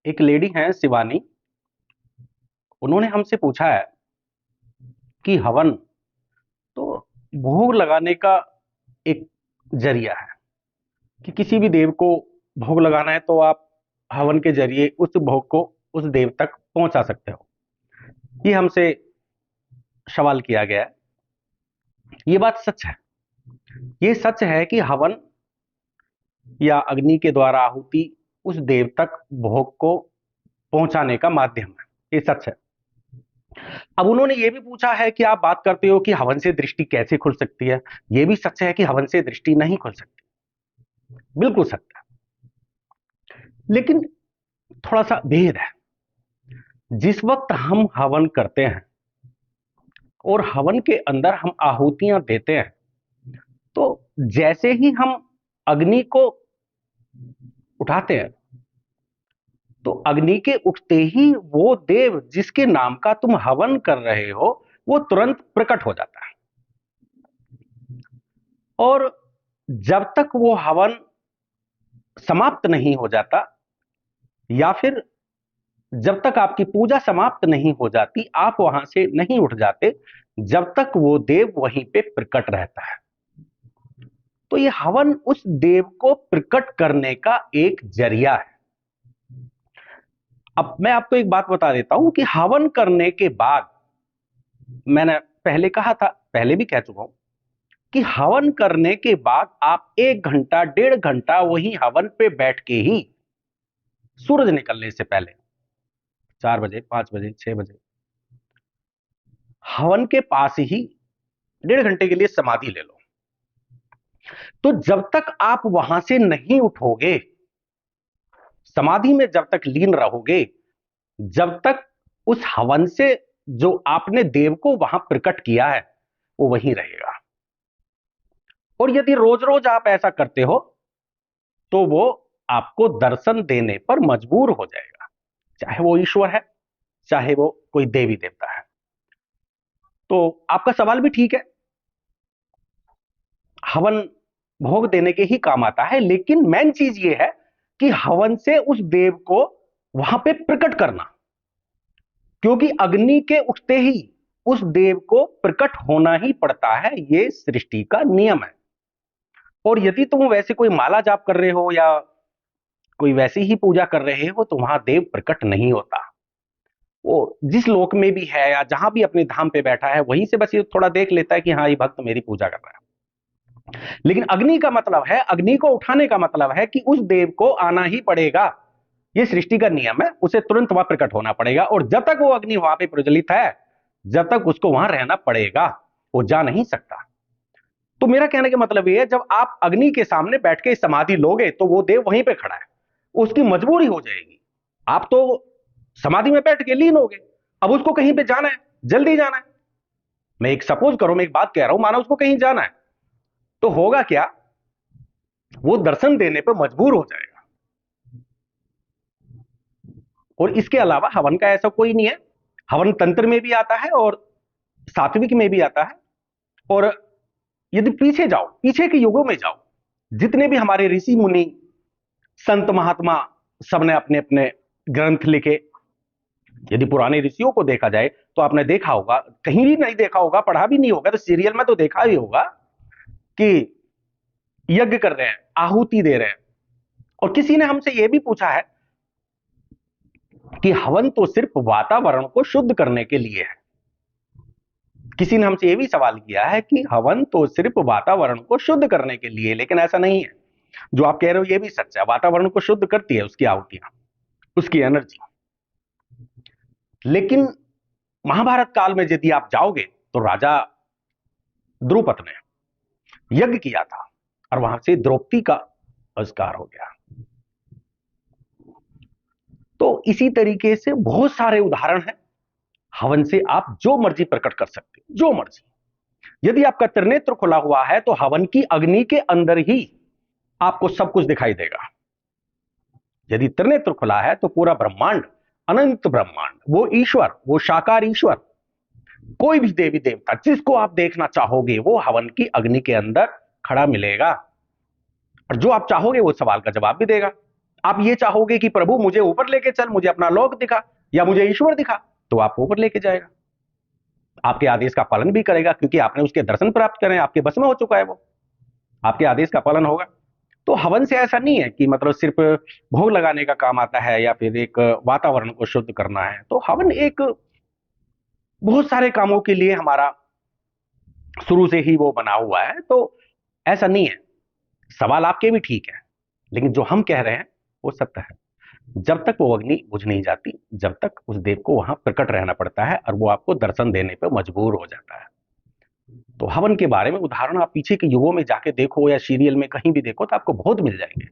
एक लेडी हैं शिवानी। उन्होंने हमसे पूछा है कि हवन तो भोग लगाने का एक जरिया है कि किसी भी देव को भोग लगाना है तो आप हवन के जरिए उस भोग को उस देव तक पहुंचा सकते हो। ये हमसे सवाल किया गया है। ये बात सच है। ये सच है कि हवन या अग्नि के द्वारा आहुति उस देव तक भोग को पहुंचाने का माध्यम है। ये सच है। अब उन्होंने ये भी पूछा है कि आप बात करते हो कि हवन से दृष्टि कैसे खुल सकती है। ये भी सच है कि हवन से दृष्टि नहीं खुल सकती। बिल्कुल सच है। लेकिन थोड़ा सा भेद है। जिस वक्त हम हवन करते हैं और हवन के अंदर हम आहुतियां देते हैं तो जैसे ही हम अग्नि को उठाते हैं तो अग्नि के उठते ही वो देव जिसके नाम का तुम हवन कर रहे हो वो तुरंत प्रकट हो जाता है। और जब तक वो हवन समाप्त नहीं हो जाता या फिर जब तक आपकी पूजा समाप्त नहीं हो जाती आप वहां से नहीं उठ जाते जब तक वो देव वहीं पे प्रकट रहता है। तो ये हवन उस देव को प्रकट करने का एक जरिया है। अब मैं आपको एक बात बता देता हूं कि हवन करने के बाद मैंने पहले कहा था, पहले भी कह चुका हूं कि हवन करने के बाद आप 1 घंटा 1.5 घंटा वही हवन पे बैठ के ही सूरज निकलने से पहले 4 बजे 5 बजे 6 बजे हवन के पास ही 1.5 घंटे के लिए समाधि ले लो। तो जब तक आप वहां से नहीं उठोगे, समाधि में जब तक लीन रहोगे, जब तक उस हवन से जो आपने देव को वहां प्रकट किया है वो वहीं रहेगा। और यदि रोज रोज आप ऐसा करते हो तो वो आपको दर्शन देने पर मजबूर हो जाएगा, चाहे वो ईश्वर है चाहे वो कोई देवी देवता है। तो आपका सवाल भी ठीक है। हवन भोग देने के ही काम आता है, लेकिन मेन चीज ये है कि हवन से उस देव को वहां पे प्रकट करना, क्योंकि अग्नि के उठते ही उस देव को प्रकट होना ही पड़ता है। ये सृष्टि का नियम है। और यदि तुम वैसे कोई माला जाप कर रहे हो या कोई वैसी ही पूजा कर रहे हो तो वहां देव प्रकट नहीं होता। वो जिस लोक में भी है या जहां भी अपने धाम पे बैठा है वहीं से बस ये थोड़ा देख लेता है कि हाँ ये भक्त मेरी पूजा कर रहा है। लेकिन अग्नि का मतलब है, अग्नि को उठाने का मतलब है कि उस देव को आना ही पड़ेगा। ये सृष्टि का नियम है, उसे तुरंत वहां प्रकट होना पड़ेगा। और जब तक वो अग्नि वहां पे प्रज्वलित है जब तक उसको वहां रहना पड़ेगा, वो जा नहीं सकता। तो मेरा कहने का मतलब ये है, जब आप अग्नि के सामने बैठ के समाधि लोगे तो वो देव वहीं पे खड़ा है, उसकी मजबूरी हो जाएगी। आप तो समाधि में बैठ के लीन हो गए, अब उसको कहीं पे जाना है, जल्दी जाना है। मैं एक सपोज करो, मैं एक बात कह रहा हूं, मानो उसको कहीं जाना है तो होगा क्या, वो दर्शन देने पर मजबूर हो जाएगा। और इसके अलावा हवन का ऐसा कोई नहीं है। हवन तंत्र में भी आता है और सात्विक में भी आता है। और यदि पीछे जाओ, पीछे के युगों में जाओ, जितने भी हमारे ऋषि मुनि संत महात्मा सबने अपने अपने ग्रंथ लिखे। यदि पुराने ऋषियों को देखा जाए तो आपने देखा होगा, कहीं भी नहीं देखा होगा, पढ़ा भी नहीं होगा तो सीरियल में तो देखा ही होगा कि यज्ञ कर रहे हैं, आहुति दे रहे हैं। और किसी ने हमसे यह भी पूछा है कि हवन तो सिर्फ वातावरण को शुद्ध करने के लिए है। किसी ने हमसे यह भी सवाल किया है कि हवन तो सिर्फ वातावरण को शुद्ध करने के लिए, लेकिन ऐसा नहीं है। जो आप कह रहे हो यह भी सच है, वातावरण को शुद्ध करती है उसकी आहुतियां, उसकी एनर्जी। लेकिन महाभारत काल में यदि आप जाओगे तो राजा द्रुपद ने यज्ञ किया था और वहां से द्रौपदी का बहिष्कार हो गया। तो इसी तरीके से बहुत सारे उदाहरण हैं। हवन से आप जो मर्जी प्रकट कर सकते हो, जो मर्जी। यदि आपका त्रिनेत्र खुला हुआ है तो हवन की अग्नि के अंदर ही आपको सब कुछ दिखाई देगा। यदि त्रिनेत्र खुला है तो पूरा ब्रह्मांड, अनंत ब्रह्मांड, वो ईश्वर, वो साकार ईश्वर, कोई भी देवी देवता जिसको आप देखना चाहोगे वो हवन की अग्नि के अंदर खड़ा मिलेगा। और जो आप चाहोगे वो सवाल का जवाब भी देगा। आप ये चाहोगे कि प्रभु मुझे ऊपर लेके चल, मुझे अपना लोक दिखा या मुझे ईश्वर दिखा, तो आपको ऊपर लेके जाएगा, आपके आदेश का पालन भी करेगा, क्योंकि आपने उसके दर्शन प्राप्त करे, आपके बस में हो चुका है वो, आपके आदेश का पालन होगा। तो हवन से ऐसा नहीं है कि मतलब सिर्फ भोग लगाने का काम आता है या फिर एक वातावरण को शुद्ध करना है। तो हवन एक बहुत सारे कामों के लिए हमारा शुरू से ही वो बना हुआ है। तो ऐसा नहीं है, सवाल आपके भी ठीक है, लेकिन जो हम कह रहे हैं वो सत्य है। जब तक वो अग्नि बुझ नहीं जाती, जब तक उस देव को वहां प्रकट रहना पड़ता है और वो आपको दर्शन देने पर मजबूर हो जाता है। तो हवन के बारे में उदाहरण आप पीछे के युगों में जाके देखो या सीरियल में कहीं भी देखो तो आपको बहुत मिल जाएंगे।